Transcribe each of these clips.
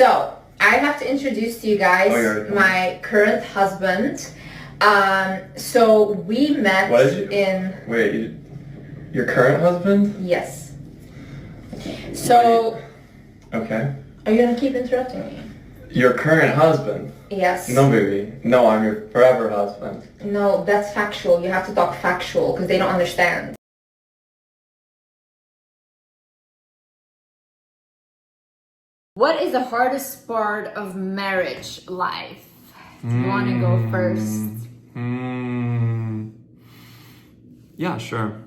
So I have to introduce to you guys my current husband. So we met Wait, your current husband? Yes. So... Okay. Are you gonna keep interrupting me? Your current husband? Yes. No, baby. No, I'm your forever husband. No, that's factual. You have to talk factual because they don't understand. What is the hardest part of marriage life? Do you want to go first? Yeah, sure.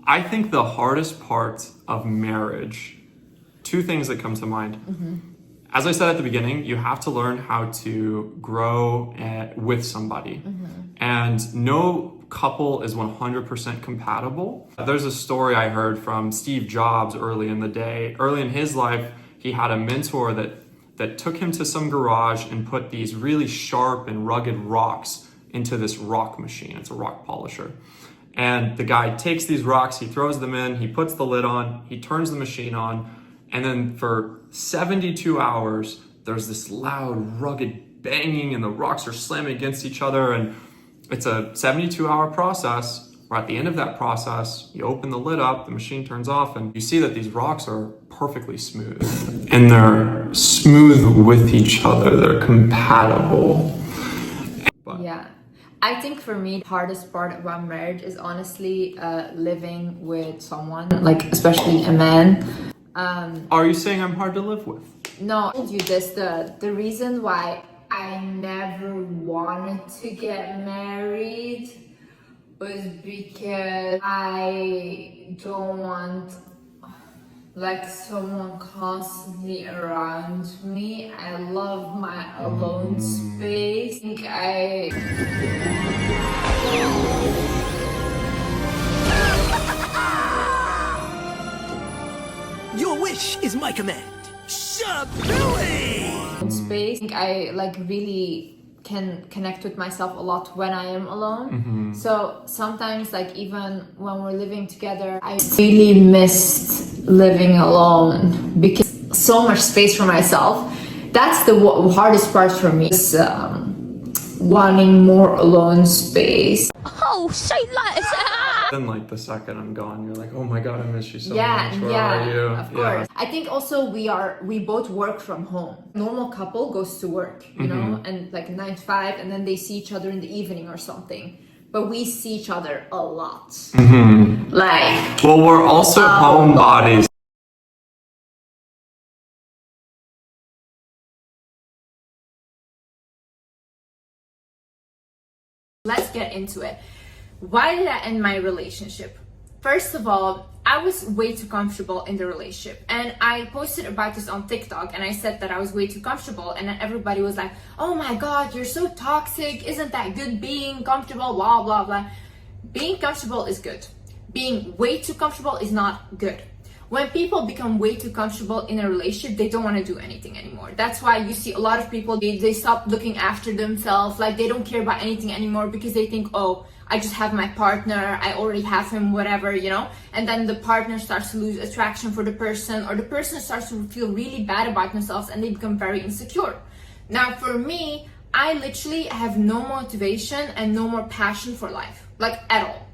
I think the hardest part of marriage, two things that come to mind. As I said at the beginning, you have to learn how to grow with somebody. And no couple is 100% compatible. There's a story I heard from Steve Jobs early in the day. Early in his life, he had a mentor that took him to some garage and put these really sharp and rugged rocks into this rock machine. It's a rock polisher. And the guy takes these rocks, he throws them in, he puts the lid on, he turns the machine on, and then for 72 hours, there's this loud, rugged banging and the rocks are slamming against each other. And it's a 72-hour process where at the end of that process, you open the lid up, the machine turns off, and you see that these rocks are perfectly smooth. And they're smooth with each other, they're compatible. Yeah. I think for me, the hardest part about marriage is honestly living with someone, like especially a man. Are you saying I'm hard to live with? No, I told you this, the reason why I never wanted to get married was because I don't want like someone constantly around me. I love my alone space. Your wish is my command. Shabilly! Space. I like really can connect with myself a lot when I am alone. So sometimes, like even when we're living together, I really missed living alone because so much space for myself. That's the hardest part for me. Is wanting more alone space. Oh, say less. Then like the second I'm gone, you're like, oh my God, I miss you so much. Where Yeah, are you? of course. I think also we both work from home. Normal couple goes to work, you know, and like 9 to 5, and then they see each other in the evening or something. But we see each other a lot. Like, well, we're also homebodies. let's get into it. Why did I end my relationship? First of all, I was way too comfortable in the relationship, and I posted about this on TikTok, and I said that I was way too comfortable, and then everybody was like, oh my God, you're so toxic, isn't that good being comfortable, blah blah blah. Being comfortable is good. Being way too comfortable is not good. When people become way too comfortable in a relationship, they don't want to do anything anymore. That's why you see a lot of people, they stop looking after themselves, like they don't care about anything anymore because they think, oh, I just have my partner, I already have him, whatever, you know? And then the partner starts to lose attraction for the person, or the person starts to feel really bad about themselves and they become very insecure. Now for me, I literally have no motivation and no more passion for life, like at all.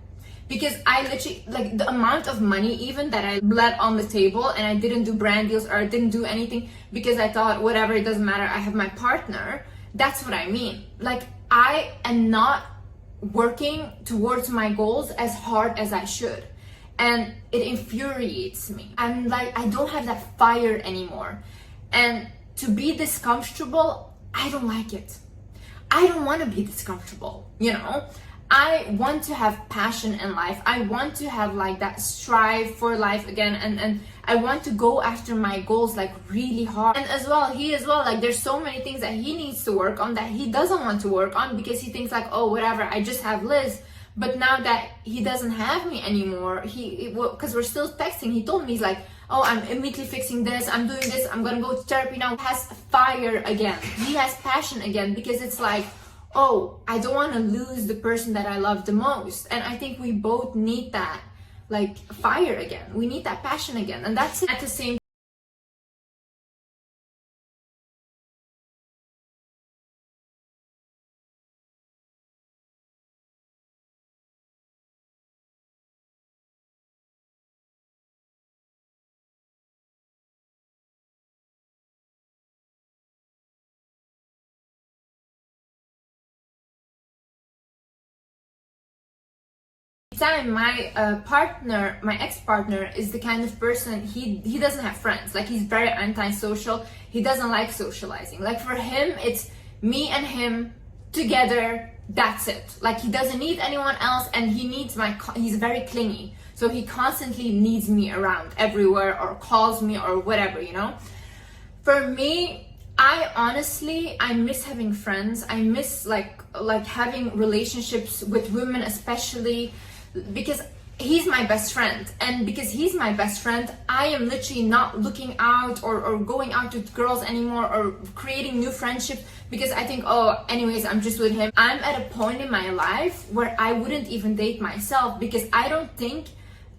Because I literally, like the amount of money even that I let on the table, and I didn't do brand deals or I didn't do anything because I thought, whatever, it doesn't matter, I have my partner. That's what I mean. Like I am not working towards my goals as hard as I should. And it infuriates me. I'm like, I don't have that fire anymore. And to be this comfortable, I don't like it. I don't want to be this comfortable, you know? I want to have passion in life. I want to have like that strive for life again, and I want to go after my goals like really hard. And as well, he as well, like there's so many things that he needs to work on that he doesn't want to work on because he thinks like, oh, whatever, I just have Liz. But now that he doesn't have me anymore, because we're still texting, he told me, he's like, oh, I'm immediately fixing this, I'm doing this, I'm gonna go to therapy now. He has fire again. He has passion again because it's like, oh, I don't want to lose the person that I love the most. And I think we both need that, like, fire again. We need that passion again. And that's at the same time, my partner, my ex-partner, is the kind of person, he doesn't have friends. Like, he's very antisocial. He doesn't like socializing. Like, for him, it's me and him together. That's it. Like, he doesn't need anyone else, and he needs he's very clingy. So he constantly needs me around everywhere, or calls me or whatever, you know? For me, I miss having friends. I miss like having relationships with women, especially because he's my best friend. And because he's my best friend, I am literally not looking out or going out with girls anymore or creating new friendships because I think, oh, anyways, I'm just with him. I'm at a point in my life where I wouldn't even date myself because I don't think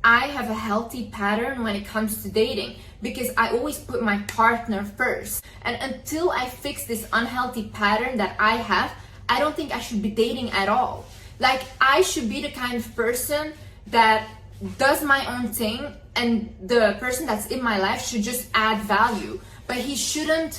I have a healthy pattern when it comes to dating, because I always put my partner first. And until I fix this unhealthy pattern that I have, I don't think I should be dating at all. Like, I should be the kind of person that does my own thing, and the person that's in my life should just add value. But he shouldn't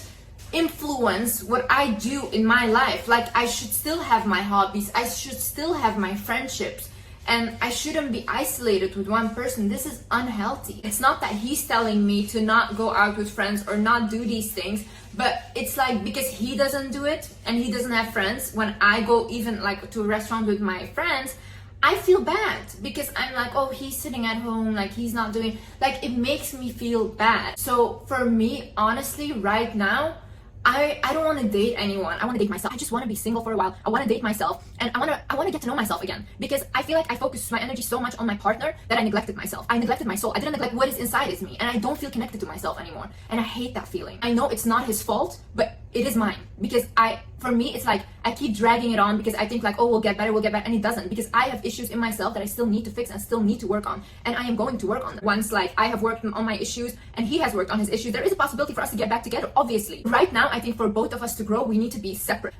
influence what I do in my life. Like, I should still have my hobbies, I should still have my friendships, and I shouldn't be isolated with one person. This is unhealthy. It's not that he's telling me to not go out with friends or not do these things, but it's like, because he doesn't do it and he doesn't have friends, when I go even like to a restaurant with my friends, I feel bad because I'm like, oh, he's sitting at home, like he's not doing, like, it makes me feel bad. So for me, honestly, right now, I don't want to date anyone. I want to date myself. I just want to be single for a while. I want to date myself, and I want to get to know myself again, because I feel like I focused my energy so much on my partner that I neglected myself. I neglected my soul. I didn't neglect what is inside is me, and I don't feel connected to myself anymore. And I hate that feeling. I know it's not his fault, but it is mine, because for me, it's like I keep dragging it on because I think like, oh, we'll get better, and it doesn't, because I have issues in myself that I still need to fix and still need to work on, and I am going to work on them. Once like I have worked on my issues and he has worked on his issues, there is a possibility for us to get back together, obviously. Right now, I think for both of us to grow, we need to be separate.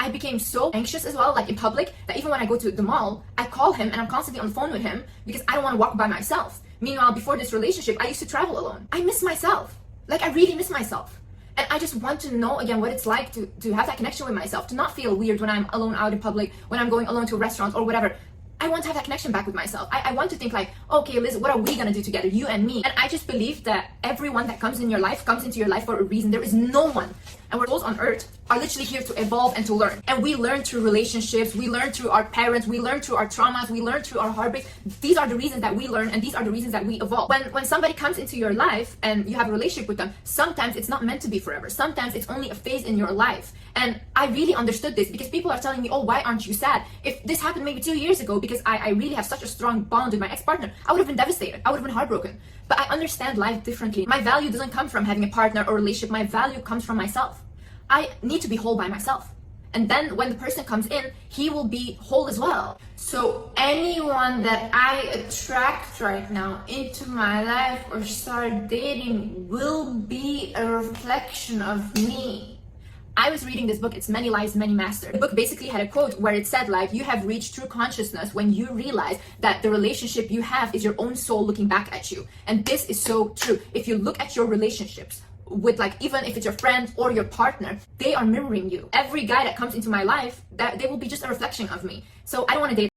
I became so anxious as well, like in public, that even when I go to the mall, I call him and I'm constantly on the phone with him because I don't want to walk by myself. Meanwhile, before this relationship, I used to travel alone. I miss myself. Like, I really miss myself. And I just want to know again what it's like to have that connection with myself, to not feel weird when I'm alone out in public, when I'm going alone to a restaurant or whatever. I want to have that connection back with myself. I want to think like, okay, Liz, what are we gonna do together, you and me? And I just believe that everyone that comes in your life comes into your life for a reason. There is no one, and we're souls on earth are literally here to evolve and to learn. And we learn through relationships, we learn through our parents, we learn through our traumas, we learn through our heartbreaks. These are the reasons that we learn, and these are the reasons that we evolve. When somebody comes into your life and you have a relationship with them, sometimes it's not meant to be forever. Sometimes it's only a phase in your life. And I really understood this, because people are telling me, oh, why aren't you sad? If this happened maybe 2 years ago, because I really have such a strong bond with my ex-partner, I would have been devastated. I would have been heartbroken. But I understand life differently. My value doesn't come from having a partner or relationship. My value comes from myself. I need to be whole by myself. And then when the person comes in, he will be whole as well. So anyone that I attract right now into my life or start dating will be a reflection of me. I was reading this book, it's Many Lives, Many Masters. The book basically had a quote where it said like, you have reached true consciousness when you realize that the relationship you have is your own soul looking back at you. And this is so true. If you look at your relationships, with like, even if it's your friend or your partner, they are mirroring you. Every guy that comes into my life, that they will be just a reflection of me. So I don't want to date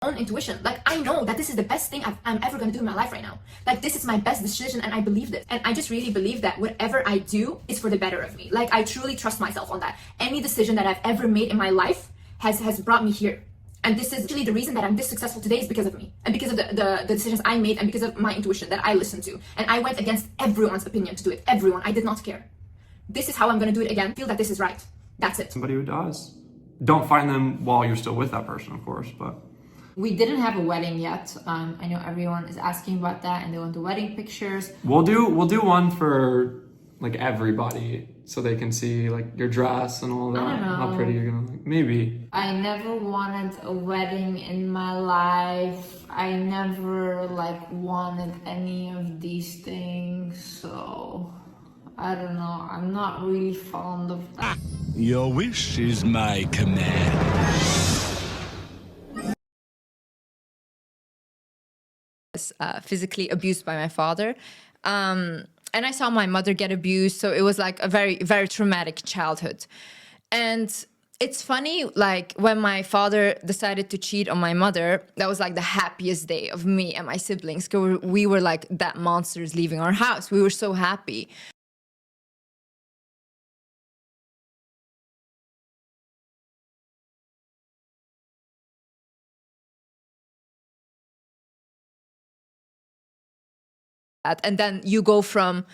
own intuition. Like, I know that this is the best thing I'm ever gonna do in my life right now. Like, this is my best decision, and I believe this. And I just really believe that whatever I do is for the better of me. Like, I truly trust myself on that. Any decision that I've ever made in my life has brought me here. And this is really the reason that I'm this successful today, is because of me. And because of the decisions I made, and because of my intuition that I listened to. And I went against everyone's opinion to do it. Everyone. I did not care. This is how I'm gonna do it again. I feel that this is right. That's it. Somebody who does. Don't find them while you're still with that person, of course, but... We didn't have a wedding yet. I know everyone is asking about that and they want the wedding pictures. We'll do one for like everybody so they can see like your dress and all that, I don't how know. pretty you're gonna look. Maybe. I never wanted a wedding in my life. I never like wanted any of these things, so I don't know. I'm not really fond of that. Your wish is my command. Physically abused by my father. And I saw my mother get abused, so it was like a very, very traumatic childhood. And it's funny, like when my father decided to cheat on my mother, that was like the happiest day of me and my siblings. 'Cause we were like that monsters leaving our house. We were so happy. And then you go from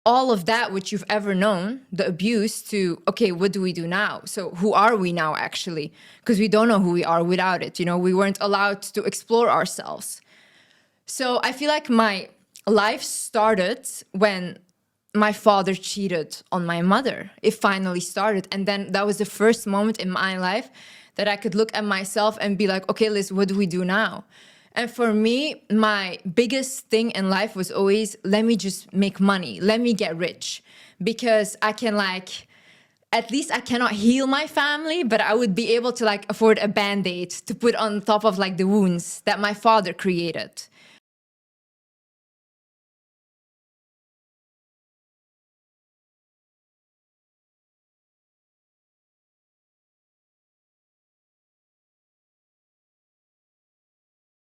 all of that which you've ever known, the abuse, to, okay, what do we do now? So who are we now actually? Because we don't know who we are without it. You know, we weren't allowed to explore ourselves. So I feel like my life started when my father cheated on my mother. It finally started. And then that was the first moment in my life that I could look at myself and be like, okay, Liz, what do we do now? And for me, my biggest thing in life was always, let me just make money. Let me get rich. Because I can like, at least I cannot heal my family, but I would be able to like afford a Band-Aid to put on top of like the wounds that my father created.